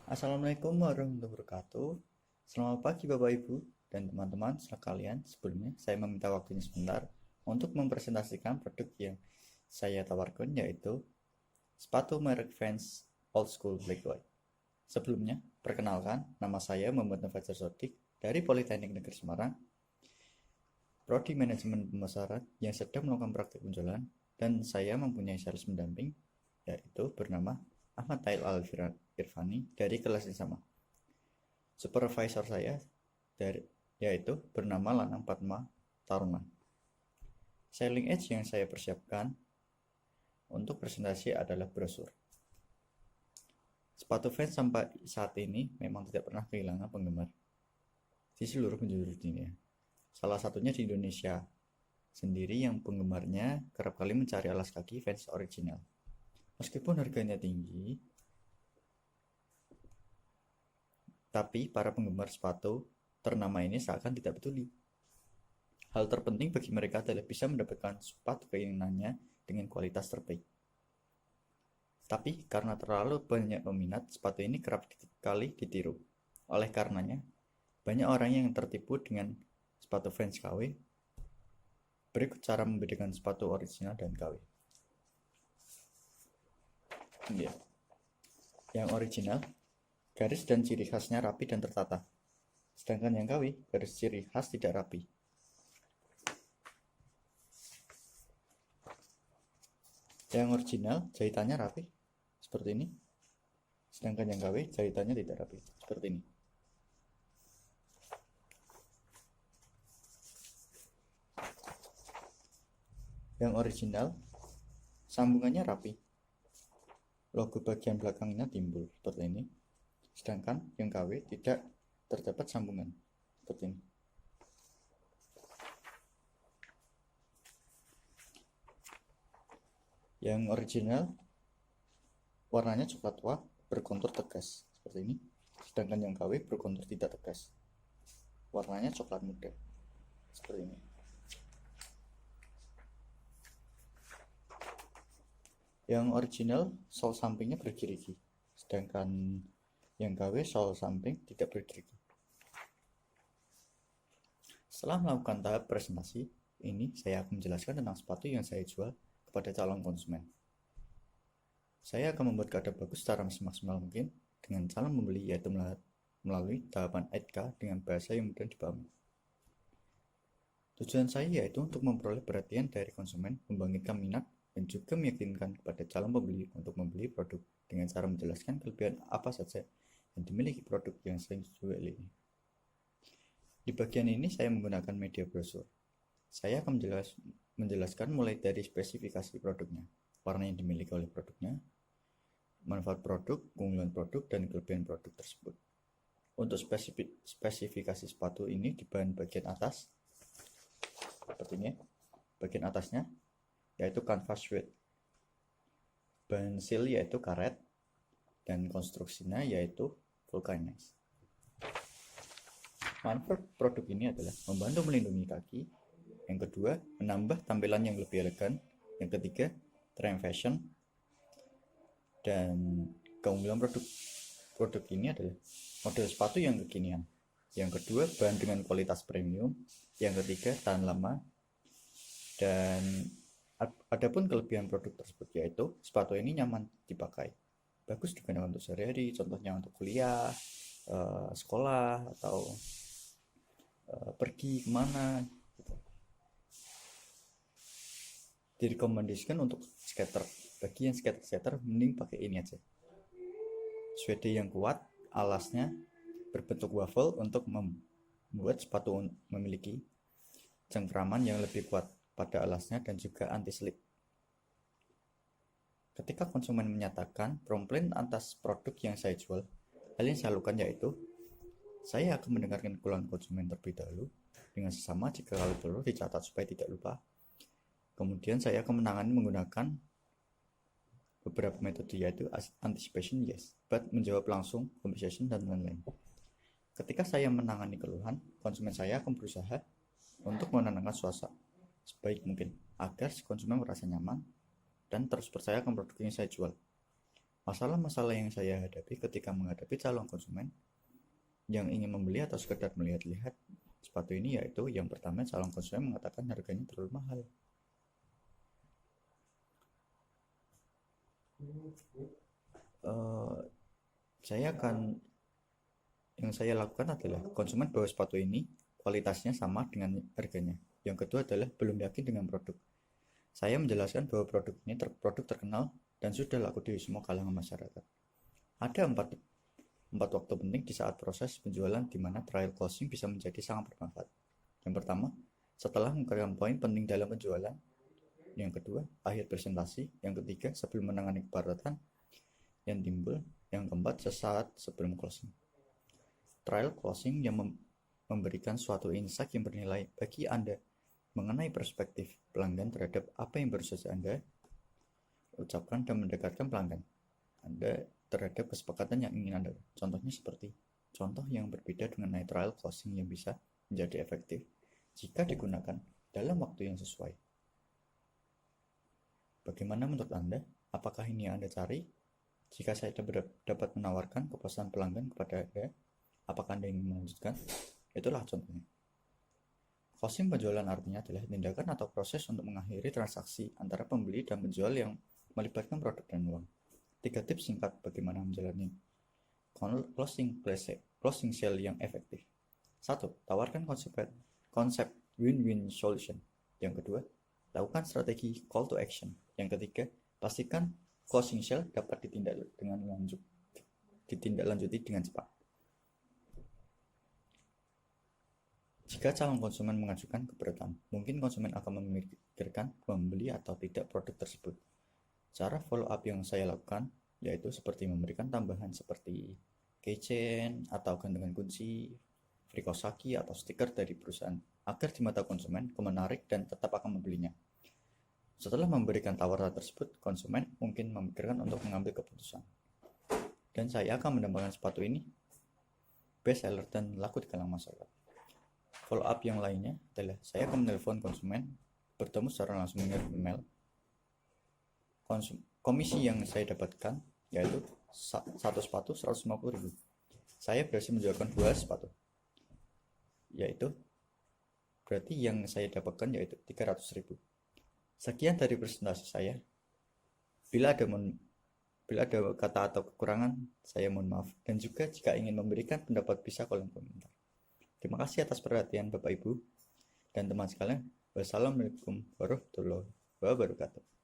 Assalamualaikum warahmatullahi wabarakatuh. Selamat pagi Bapak Ibu dan teman-teman sekalian. Sebelumnya saya meminta waktunya sebentar untuk mempresentasikan produk yang saya tawarkan, yaitu sepatu merek Vans Old School Black White. Sebelumnya, perkenalkan, nama saya Muhammad Nafazar Sodik dari Politeknik Negeri Semarang, Prodi Manajemen Pemasaran yang sedang melakukan praktik penjualan, dan saya mempunyai sales pendamping, yaitu bernama Ahmad Tail Al-Irfani dari kelas yang sama. Supervisor saya yaitu bernama Lanang Padma Taruman. Selling edge yang saya persiapkan untuk presentasi adalah brosur. Sepatu Vans sampai saat ini memang tidak pernah kehilangan penggemar di seluruh penjuru dunia. Salah satunya di Indonesia sendiri yang penggemarnya kerap kali mencari alas kaki Vans original. Meskipun harganya tinggi, tapi para penggemar sepatu ternama ini seakan tidak peduli. Hal terpenting bagi mereka adalah bisa mendapatkan sepatu keinginannya dengan kualitas terbaik. Tapi karena terlalu banyak peminat, sepatu ini kerap kali ditiru. Oleh karenanya, banyak orang yang tertipu dengan sepatu Vans KW. Berikut cara membedakan sepatu original dan KW. Ya. Yang original, garis dan ciri khasnya rapi dan tertata. Sedangkan yang KW, garis ciri khas tidak rapi. Yang original, jahitannya rapi, seperti ini. Sedangkan yang KW, jahitannya tidak rapi, seperti ini. Yang original, sambungannya rapi. Logo bagian belakangnya timbul, seperti ini. Sedangkan yang KW tidak terdapat sambungan, seperti ini. Yang original warnanya coklat tua berkontur tegas, seperti ini. Sedangkan yang KW berkontur tidak tegas, warnanya coklat muda, seperti ini. Yang original sol sampingnya bergerigi, sedangkan yang KW sol samping tidak bergerigi. Setelah melakukan tahap presentasi ini, saya akan menjelaskan tentang sepatu yang saya jual kepada calon konsumen. Saya akan membuat keadaan bagus secara semaksimal mungkin dengan calon membeli, yaitu melalui tahapan EDK dengan bahasa yang mudah dipahami. Tujuan saya yaitu untuk memperoleh perhatian dari konsumen, membangkitkan minat, dan juga meyakinkan kepada calon pembeli untuk membeli produk dengan cara menjelaskan kelebihan apa saja yang dimiliki produk yang saya jual ini. Di bagian ini saya menggunakan media brosur. Saya akan menjelaskan mulai dari spesifikasi produknya, warna yang dimiliki oleh produknya, manfaat produk, keunggulan produk, dan kelebihan produk tersebut. Untuk spesifikasi sepatu ini di bagian atas, seperti ini, bagian atasnya yaitu canvas suede, bahan seal yaitu karet, dan konstruksinya yaitu vulcanized. Manfaat produk ini adalah membantu melindungi kaki, yang kedua menambah tampilan yang lebih elegan, yang ketiga trend fashion, dan keunggulan produk ini adalah model sepatu yang kekinian, yang kedua bahan dengan kualitas premium, yang ketiga tahan lama, dan adapun kelebihan produk tersebut yaitu sepatu ini nyaman dipakai, bagus digunakan untuk sehari-hari, contohnya untuk kuliah, sekolah, atau pergi kemana gitu. Direkomendasikan untuk skater. Bagi yang skater mending pakai ini aja, suede yang kuat, alasnya berbentuk waffle untuk membuat sepatu memiliki cengkraman yang lebih kuat pada alasnya dan juga anti slip. Ketika konsumen menyatakan komplain atas produk yang saya jual, hal yang saya lakukan yaitu saya akan mendengarkan keluhan konsumen terlebih dahulu dengan sesama, jika hal perlu dicatat supaya tidak lupa. Kemudian saya akan menangani menggunakan beberapa metode, yaitu anticipation, yes, but menjawab langsung, conversation, dan lain-lain. Ketika saya menangani keluhan, konsumen saya akan berusaha untuk menenangkan suasana sebaik mungkin agar si konsumen merasa nyaman dan terus percaya akan produk yang saya jual. Masalah-masalah yang saya hadapi ketika menghadapi calon konsumen yang ingin membeli atau sekedar melihat-lihat sepatu ini yaitu yang pertama, calon konsumen mengatakan harganya terlalu mahal. Yang saya lakukan adalah konsumen bahwa sepatu ini kualitasnya sama dengan harganya. Yang kedua adalah belum yakin dengan produk. Saya menjelaskan bahwa produk ini produk terkenal dan sudah laku di semua kalangan masyarakat. Ada empat waktu penting di saat proses penjualan di mana trial closing bisa menjadi sangat bermanfaat. Yang pertama, setelah mengungkapkan poin penting dalam penjualan. Yang kedua, akhir presentasi. Yang ketiga, sebelum menangani kepadatan yang timbul. Yang keempat, sesaat sebelum closing. Trial closing yang memberikan suatu insight yang bernilai bagi Anda mengenai perspektif pelanggan terhadap apa yang baru saja Anda ucapkan dan mendekatkan pelanggan Anda terhadap kesepakatan yang ingin Anda. Contohnya seperti contoh yang berbeda dengan trial closing yang bisa menjadi efektif jika digunakan dalam waktu yang sesuai. Bagaimana menurut Anda? Apakah ini yang Anda cari? Jika saya dapat menawarkan kepuasan pelanggan kepada Anda, apakah Anda ingin melanjutkan? Itulah contohnya. Closing penjualan artinya adalah tindakan atau proses untuk mengakhiri transaksi antara pembeli dan penjual yang melibatkan produk dan uang. 3 tips singkat bagaimana menjalani closing sale yang efektif. 1. Tawarkan konsep win-win solution. Yang kedua, lakukan strategi call to action. Yang ketiga, pastikan closing sale dapat ditindaklanjuti dengan cepat. Jika calon konsumen mengajukan keberatan, mungkin konsumen akan memikirkan membeli atau tidak produk tersebut. Cara follow up yang saya lakukan yaitu seperti memberikan tambahan seperti keychain atau gantungan kunci, free kosaki atau stiker dari perusahaan agar di mata konsumen menarik dan tetap akan membelinya. Setelah memberikan tawaran tersebut, konsumen mungkin memikirkan untuk mengambil keputusan. Dan saya akan mendapatkan sepatu ini best seller dan laku di kalangan masyarakat. Follow up yang lainnya adalah saya akan menelpon konsumen, bertemu secara langsung mengirim email. Komisi yang saya dapatkan yaitu satu sepatu 150.000. Saya berhasil menjualkan 2 sepatu. Yaitu berarti yang saya dapatkan yaitu 300.000. Sekian dari presentasi saya. Bila ada kata atau kekurangan, saya mohon maaf. Dan juga jika ingin memberikan pendapat bisa kolom komentar. Terima kasih atas perhatian Bapak Ibu dan teman sekalian. Wassalamualaikum warahmatullahi wabarakatuh.